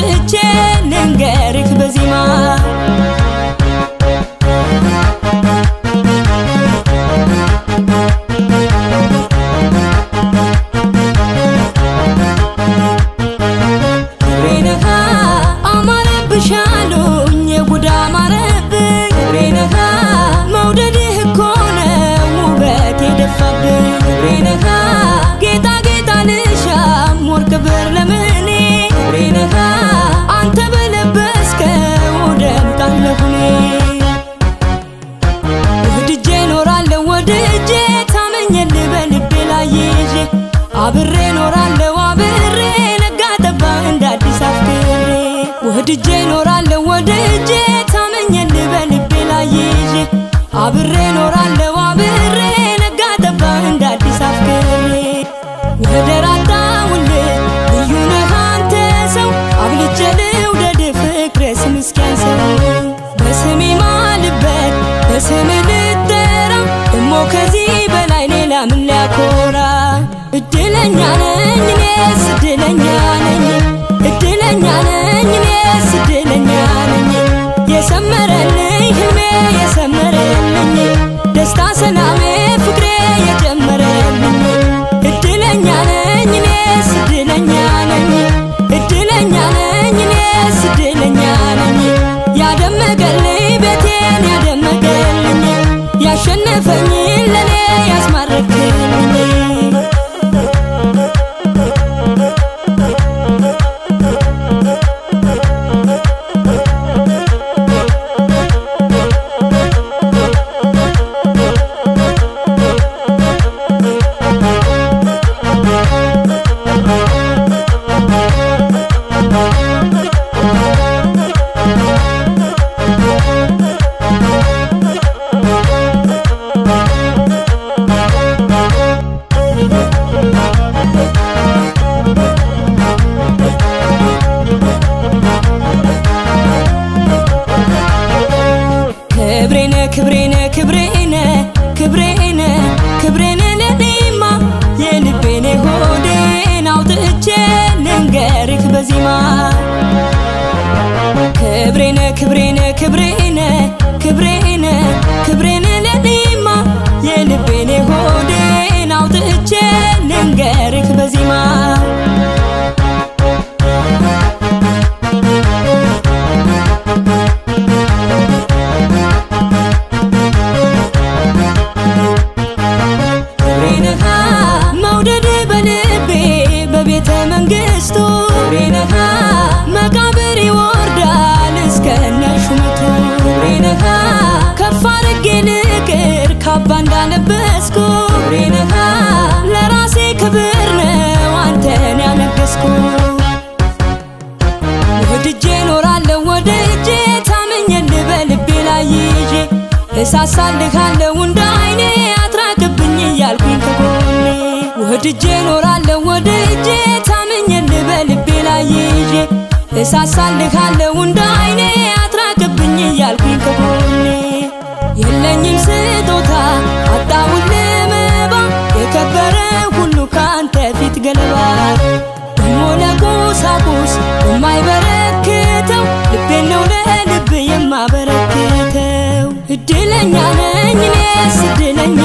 አውጥቼ ልንገርህ በዜማ ሬነካ አማረብሻሉኝ የጉዳ ማረብኝ ሬነካ መውደድህ እኮ ነው ውበት የደፋብኝ ሬነካ ጌታ ጌታ ልሻም ወርቅ ብር ለምኔ ሬነካ አንተ በለበስከው ደምቃለሁኔ ወድጄ ኖራለሁ ወድጄ ታመኘልህ በልቤ ላይ ይዤ አብሬ ኖራለሁ አብሬ ነጋ ጠባ እንደ አዲስ አፍቅሬ ወድጄ ኖራለሁ ወድጄ ታመኘልህ በልቤ ላይ ይዤ አብሬ ኖራለሁ አብሬ ነጋ ጠባ እንደ አዲስ አፍቅሬ ወደራታውልህ ልዩ ነህ አንተ ሰው አብልጬ ልውደድህ ፍቅሬ ስም እስኪያንሰው በስሜ ማልበት በስሜ ልጠራ ደሞ ከዚህ በላይ ሌላ ምን ሊያኮራ እድለኛ ነኝ እኔስ እድለኛ ነኝ እድለኛ ነኝ እኔስ እድለኛ ነኝ የሰመረልኝ ህልሜ የሰመረልኝ ደስታ ሰላሜ ፍቅሬ የጀመረልኝ እድለኛ ነኝ እኔስ እድለኛ ነኝ እድለኛ ነኝ እኔስ እድለኛ ነኝ ያደመቀልኝ ቤቴን ያደመቀልኝ ያሸነፈኝ ለኔ ያስማረክልኝ ክብሬነ ክብሬነ ክብሬነ ክብሬነ ለኔማ የልቤኔ ሆዴን አውጥቼ ልንገርህ በዜማ ክብሬነ ክብሬነ ክብሬነ ክብሬነ ክብሬነ ለኔማ የልቤኔ ሆዴን አውጥቼ ልንገርህ በዜማ በቤተ መንግስቱ ሬነካ መቃብር ይወርዳል እስከነ ሹመቱ ሬነካ ከፍ አድርጌ ልቅር ካባ እንዳለበስኩ ሬነካ ለራሴ ክብር ነው አንተን ያነገስኩ ወድጄ ኖራለሁ ወድጄ ታመኘልህ በልቤ ላይ ይዤ እሳሳልሃለሁ እንደ አይኔ አትራቅብኝ እያልኩኝ ከጎኔ ወድጄ ኖራለሁ ወድጄ ታመኘልህ በልቤ ላይ ይዤ እሳሳልሃለሁ እንደ አይኔ አትራቅብኝ እያልኩኝ ከጎኔ የለኝም ስጦታ አጣሁልህ መባ የከበረ ሁሉ ካንተ ፊት ገለባ ደሞ ለቁሳቁስ የማይበረክተው ልቤን ነው ለልብ የማበረክተው እድለኛ ነኝ እኔስ እድለኛ